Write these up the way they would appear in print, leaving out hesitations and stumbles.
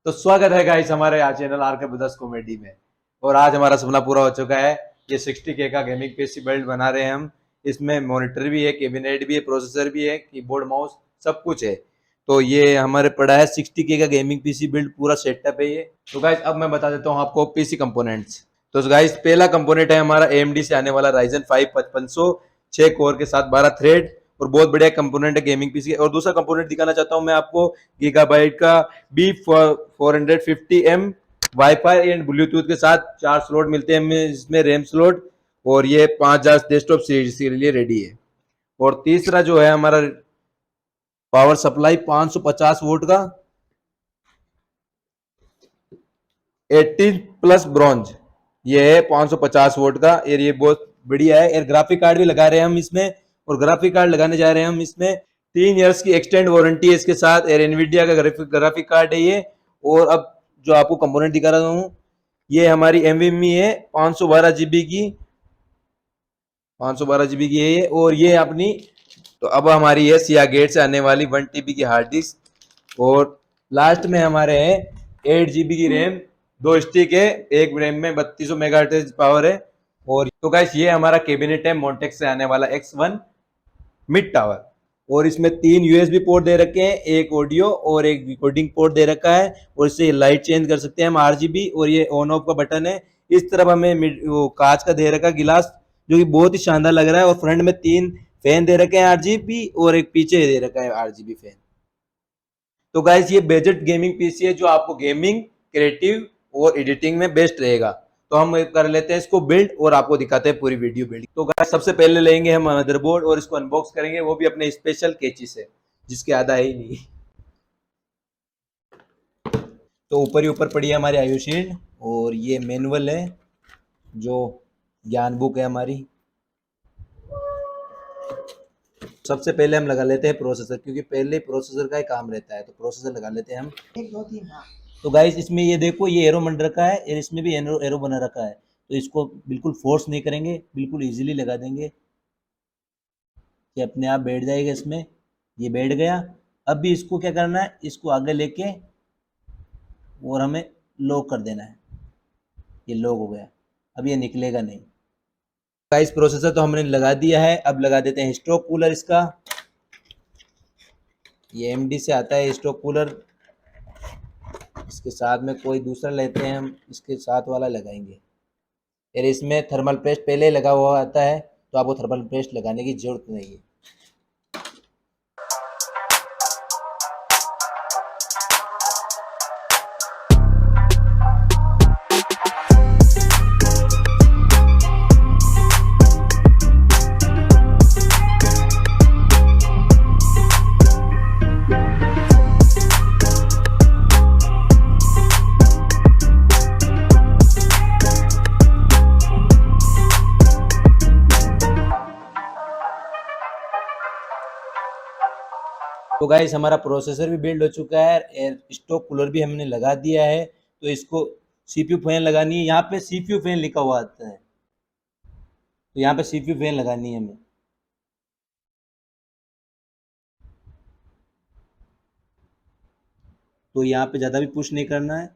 तो स्वागत है गाइस हमारे आज चैनल आर के ब्रदर्स कॉमेडी में। और आज हमारा सपना पूरा हो चुका है। ये 60K का गेमिंग पीसी बिल्ड बना रहे हैं हम। इसमें मॉनिटर भी है, कैबिनेट भी है, प्रोसेसर भी है, कीबोर्ड माउस सब कुछ है। तो ये हमारे पड़ा है 60K का गेमिंग पीसी बिल्ड, पूरा सेटअप है ये। तो गाइस अब मैं बता देता हूँ आपको पीसी कंपोनेंट्स। तो गाइस पहला कंपोनेंट है हमारा AMD से आने वाला Ryzen 5 5500 6 कोर के साथ 12 थ्रेड, और बहुत बढ़िया कंपोनेंट है गेमिंग पीसी। और दूसरा कंपोनेंट दिखाना चाहता हूँ मैं आपको, गीगाबाइट का B450M वाईफाई एंड ब्लूटूथ के साथ 4 स्लॉट मिलते हैं इसमें रैम स्लॉट। और ये 5000 डेस्कटॉप सीरीज के लिए रेडी है। और तीसरा जो है हमारा पावर सप्लाई 550 वोल्ट का 18 प्लस ब्रॉन्ज, ये है 550 वोल्ट का। और ये बहुत बढ़िया है। और ग्राफिक कार्ड भी लगा रहे हैं हम इसमें, और ग्राफिक कार्ड लगाने जा रहे हैं हम इसमें 3 इयर्स की एक्सटेंड वारंटी है इसके साथ। और एनवीडिया का ग्राफिक कार्ड है ये। और अब जो आपको कंपोनेंट दिखा रहा हूँ, ये हमारी एमवीएमई है 512 GB की, 512 GB की है ये। और ये अपनी, तो अब हमारी है सिया गेट से आने वाली 1 TB की हार्ड डिस्क। और लास्ट में हमारे है 8 GB की रैम, 2 स्टिक है, एक रैम में 3200 MHz पावर है। और तो गाइस ये हमारा कैबिनेट है मोन्टेक से आने वाला X1 मिड टावर। और इसमें 3 USB पोर्ट दे रखे हैं, एक ऑडियो और एक रिकॉर्डिंग पोर्ट दे रखा है। और इससे लाइट चेंज कर सकते हैं हम RGB। और ये ऑन ऑफ का बटन है। इस तरफ हमें वो कांच का दे रखा गिलास, जो कि बहुत ही शानदार लग रहा है। और फ्रंट में 3 फैन दे रखे हैं RGB, और एक पीछे दे रखा है RGB फैन। तो गाइस ये बजट गेमिंग पीसी है जो आपको गेमिंग, क्रिएटिव और एडिटिंग में बेस्ट रहेगा। तो हम कर लेते हैं इसको बिल्ड और आपको दिखाते हैं पूरी वीडियो बिल्ड। तो गाइस सबसे पहले लेंगे हम मदरबोर्ड और इसको अनबॉक्स करेंगे, वो भी अपने स्पेशल कैची से, जिसके आधा है ही नहीं। तो ऊपर ही ऊपर पड़ी है हमारी आयु शील्ड, और ये मैनुअल है जो ज्ञान बुक है हमारी। सबसे पहले हम लगा लेते हैं प्रोसेसर, क्योंकि पहले प्रोसेसर का ही काम रहता है। तो प्रोसेसर लगा लेते हैं हम। 1 2 3 हाँ। तो गाइस इसमें ये देखो, ये एरो बन रखा है और इसमें भी एरो एरो बना रखा है। तो इसको बिल्कुल फोर्स नहीं करेंगे, बिल्कुल इजीली लगा देंगे, ये अपने आप बैठ जाएगा इसमें। ये बैठ गया। अब भी इसको क्या करना है, इसको आगे लेके और हमें लॉक कर देना है। ये लॉक हो गया, अब ये निकलेगा नहीं। गाइस प्रोसेसर तो हमने लगा दिया है। अब लगा देते हैं स्टॉक कूलर इसका। ये एमडी से आता है स्टॉक कूलर। इसके साथ में कोई दूसरा लेते हैं हम, इसके साथ वाला लगाएंगे। और इसमें थर्मल पेस्ट पहले लगा हुआ आता है, तो आपको थर्मल पेस्ट लगाने की जरूरत नहीं है। तो गाइस हमारा प्रोसेसर भी बिल्ड हो चुका है, और स्टॉक कूलर भी हमने लगा दिया है। तो इसको सीपीयू फैन लगानी है, यहाँ पे सीपीयू फैन लिखा हुआ आता है, तो यहाँ पे सीपीयू फैन लगानी है हमें। तो यहाँ पे ज़्यादा भी पुश नहीं करना है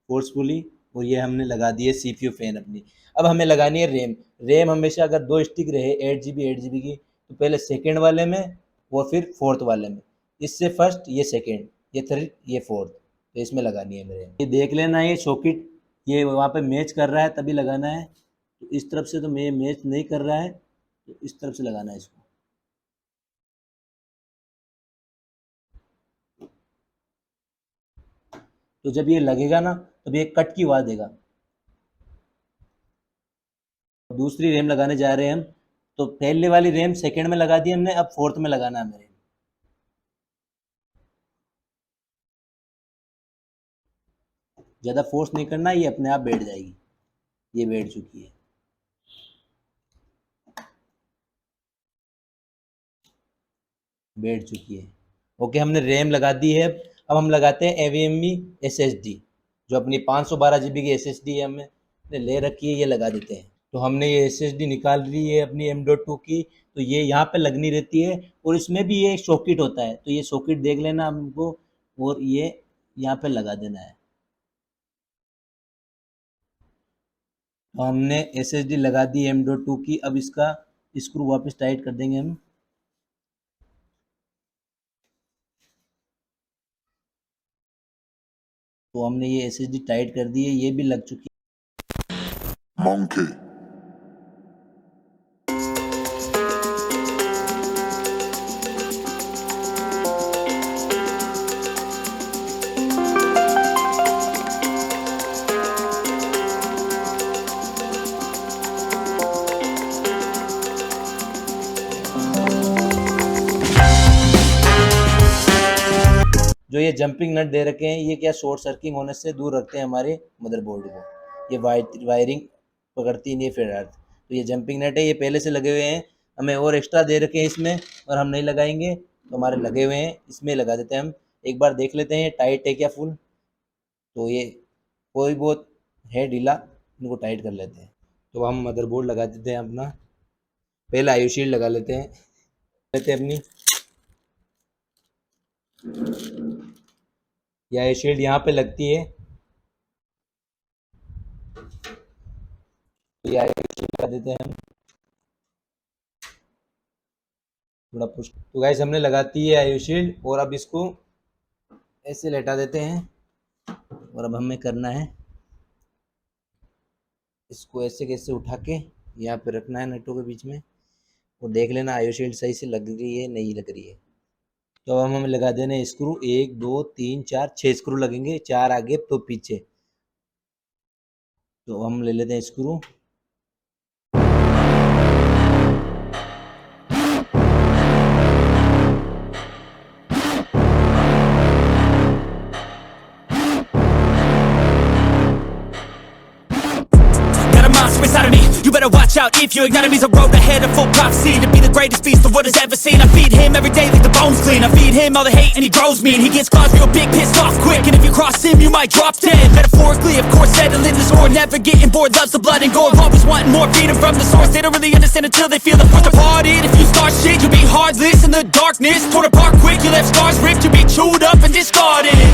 फोर्सफुली। और ये हमने लगा दी है सीपीयू फैन अपनी। अब हमें लगानी है रैम। रैम हमेशा अगर 2 स्टिक रहे 8 GB की, तो पहले सेकेंड वाले में और फिर फोर्थ वाले में। इससे फर्स्ट, ये सेकेंड, ये थर्ड, ये फोर्थ। तो इसमें लगानी है मेरे। ये देख लेना, ये सॉकेट ये वहाँ पे मैच कर रहा है तभी लगाना है। तो इस तरफ से तो मैं मैच नहीं कर रहा है, तो इस तरफ से लगाना है इसको। तो जब ये लगेगा ना, तब ये कट की आवाज़ देगा। दूसरी रैम लगाने जा रहे हैं हम। तो पहले वाली रैम सेकंड में लगा दी हमने, अब फोर्थ में लगाना है हमें। ज़्यादा फोर्स नहीं करना, ये अपने आप बैठ जाएगी। ये बैठ चुकी है, बैठ चुकी है। ओके, हमने रैम लगा दी है। अब हम लगाते हैं एवीएमई एसएसडी, जो अपनी 512 GB की एसएसडी है, हमने ले रखी है, ये लगा देते हैं। तो हमने ये एसएसडी निकाल ली है अपनी M.2 की। तो ये यहाँ पे लगनी रहती है, और इसमें भी ये सॉकेट होता है। तो ये सॉकेट देख लेना हमको, और ये यहाँ पे लगा देना है। तो हमने SSD लगा दी M.2 की। अब इसका स्क्रू वापस टाइट कर देंगे हम। तो हमने ये SSD टाइट कर दी है, ये भी लग चुकी है। Monkey. जो ये जंपिंग नट दे रखे हैं, ये क्या शॉर्ट सर्किट होने से दूर रखते हैं हमारे मदरबोर्ड को। ये वायरिंग पकड़ती नहीं फिर अर्थ। तो ये जंपिंग नट है, ये पहले से लगे हुए हैं, हमें और एक्स्ट्रा दे रखे हैं इसमें, और हम नहीं लगाएंगे तो हमारे लगे हुए हैं, इसमें लगा देते हैं हम। एक बार देख लेते हैं टाइट है क्या फुल। तो ये कोई बहुत है ढीला, इनको टाइट कर लेते हैं। तो हम मदरबोर्ड लगा देते हैं अपना। पहले आयु शील्ड लगा लेते हैं अपनी। या ये शील्ड यहाँ पे लगती है, तो ये आयु शील्ड लगा देते हैं हम थोड़ा पुश। तो गाइस हमने लगाती है आयु शील्ड, और अब इसको ऐसे लेटा देते हैं। और अब हमें करना है इसको ऐसे कैसे उठा के यहाँ पे रखना है नटों के बीच में, और देख लेना आयु शील्ड सही से लग रही है नहीं लग रही है। तो अब हमें लगा देना स्क्रू, 1 2 3 4 6 स्क्रू लगेंगे, 4 आगे तो पीछे। तो हम ले लेते हैं screw. Got a monster inside of me, you better watch out if you ignite me's a road ahead of full prophecy to be the greatest beast the world has ever seen. I feed him every day like the bones clean. I feed him all the hate and he grows me, and he gets claws real big, pissed off quick. And if you cross him, you might drop dead. Metaphorically, of course, settling the score, never getting bored, loves the blood and gore. Always wanting more, feeding from the source. They don't really understand until they feel the force departed. If you start shit, you'll be heartless in the darkness, torn apart quick. You left scars ripped, you'll be chewed up and discarded.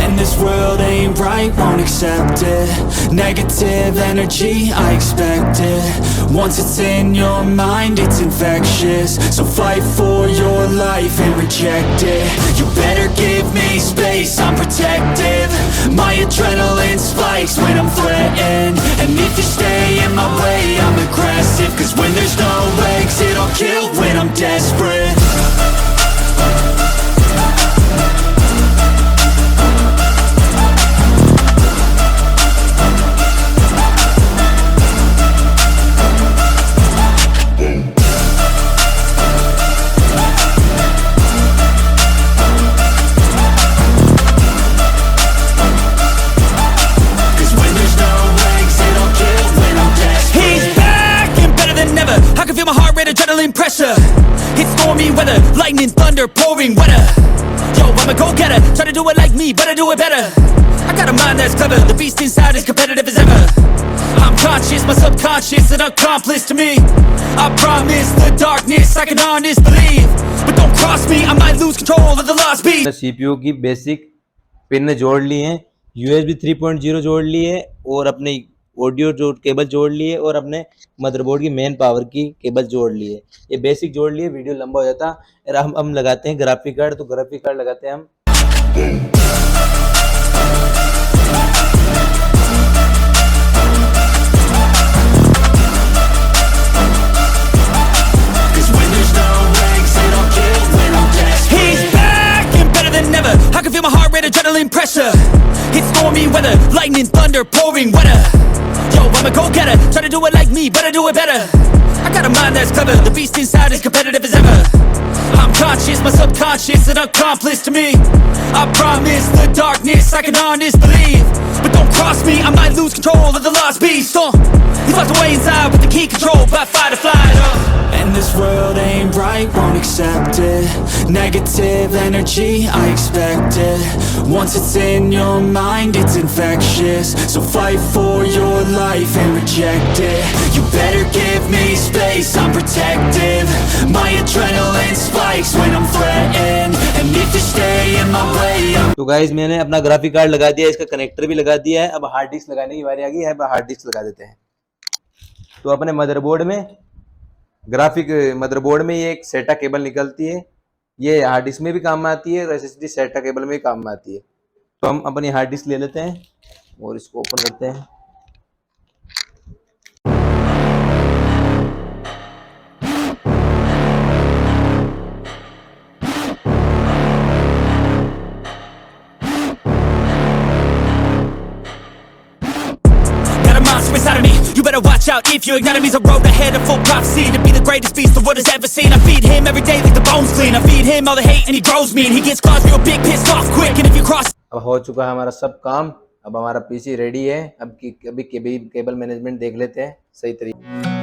And this world ain't right, won't accept it. Negative energy, I expect it. Once it's in your mind, it's infectious. So fight for your life and reject it. You better give me space, I'm protective. My adrenaline spikes when I'm threatened. And if you stay in my way, I'm aggressive. Cause when there's no exit, I'll kill when I'm desperate. Adrenaline pressure, it's stormy weather, lightning, thunder, pouring weather. Yo, I'm a go-getter, try to do it like me, but I do it better. I got a mind that's clever, the beast inside is competitive as ever. I'm conscious, my subconscious an accomplice to me. I promise the darkness, I can honest believe. But don't cross me, I might lose control of the lost beast. CPU की basic pin जोड़ ली है, USB 3.0 जोड़ ली है, और अपने audio जो cable जोड़ लिए, और अपने मदरबोर्ड की मेन पावर की केबल जोड़ ली है। ये बेसिक जोड़ लिए, वीडियो लंबा हो जाता। और हम लगाते हैं ग्राफिक कार्ड। तो ग्राफिक कार्ड लगाते हैं हम। I can feel my heart rate, adrenaline pressure. It's stormy weather, lightning, thunder, pouring weather. Yo, I'm a go-getter, try to do it like me, but I do it better. I got a mind that's clever, the beast inside is competitive as ever. I'm conscious, my subconscious an accomplice to me. I promise the darkness, I can honest believe. But don't cross me, I might lose control of the lost beast. He's locked away inside with the key controlled by fight or flight. And this world ain't right, won't accept it. Negative energy, I expect it. Once it's in your mind, it's infectious. So fight for your life and reject it. You better give me space, I'm protective. My adrenaline spikes when I'm threatened. And if you stay in my way, I'm... तो guys मैंने अपना graphic card लगा दिया, इसका connector भी लगा दिया है। अब हार्ड डिस्क लगाने की बारी आ गई है। अब हार्ड डिस्क लगा देते हैं। तो अपने मदरबोर्ड में ग्राफिक मदरबोर्ड में ये एक सेटा केबल निकलती है, ये हार्ड डिस्क में भी काम में आती है और एसएसडी सेटा केबल में भी काम में आती है। तो हम अपनी हार्ड डिस्क ले लेते हैं और इसको ओपन करते हैं। Got a monster inside of me, you better watch out if you ignite him. He's a road ahead of full prophecy to be the greatest beast the world has ever seen. I feed him every day like the bones clean. I feed him all the hate and he grows me, and he gets claws real big, pissed off quick. And if you cross अब हो चुका है हमारा सब काम, अब हमारा PC ready है। अब अभी केबल मैनेजमेंट देख लेते हैं सही तरीके।